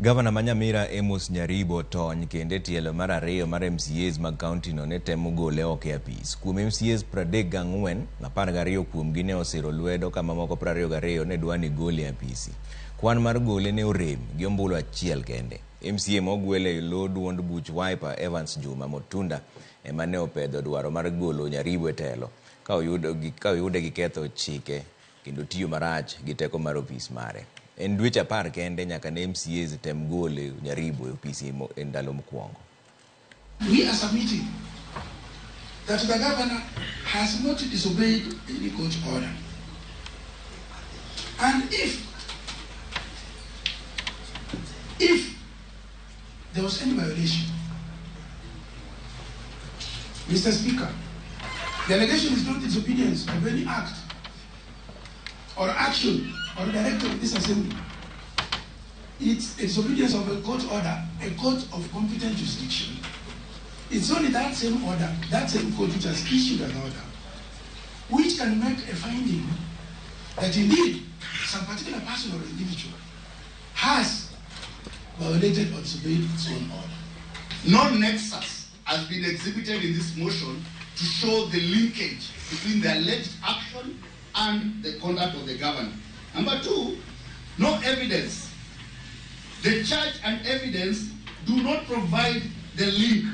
Governor Manyamira Amos Nyaribo tony kende tielo mar ariyo mar MCAs mag county no ne temo gole oko e apis. Kuom MCAs 34, 12 kuomgi ne osiro lwedo kama moko 22 ne dwani gole e apisi. Kwan mar gole ne orem gi ombulu achiel kende. MCA mogwele lo duond buch Wiper Evans Juma Motunda ema ne opedho dwaro mar golo Nyaribo e telo ka oyude gi ketho chike kendo tiyo marach gi teko mar ofis mare. En dweche 10 kende nyaka ne MCAs tem gole Nyaribo e ofisi e ndalo mokwongo. We are submitting that the governor has not disobeyed any court order. And if there was any violation, Mr. Speaker, the allegation is not disobedience of any act or action or directive of this assembly. It's a disobedience of a court order, a court of competent jurisdiction. It's only that same order, that same court which has issued an order, which can make a finding that indeed some particular person or individual has violated or disobeyed its own order. No nexus has been exhibited in this motion to show the linkage between the alleged action and the conduct of the governor. Number 2, no evidence. The charge and evidence do not provide the link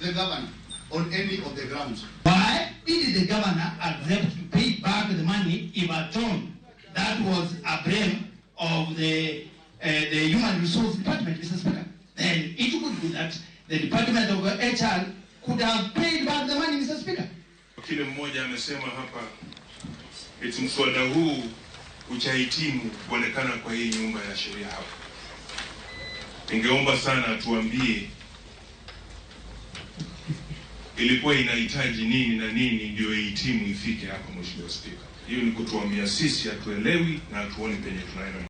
to the governor on any of the grounds. Why did the governor accept to pay back the money if at all that was a blame of the Human Resource Department, Mr. Speaker? Then it would be that the Department of HR could have paid back the money, Mr. Speaker. Kile mmoja amesema hapa eti mswada huu uchahitimu kuonekana kwa hii nyumba ya sheria hapa. Ningeomba sana tuambie ilikuwa inahitaji nini na nini ndio ihitimu ifike hapa, Mheshimiwa Spika. Hiyo ni kutuambia sisi hatuelewi na hatuoni penye tunaenda.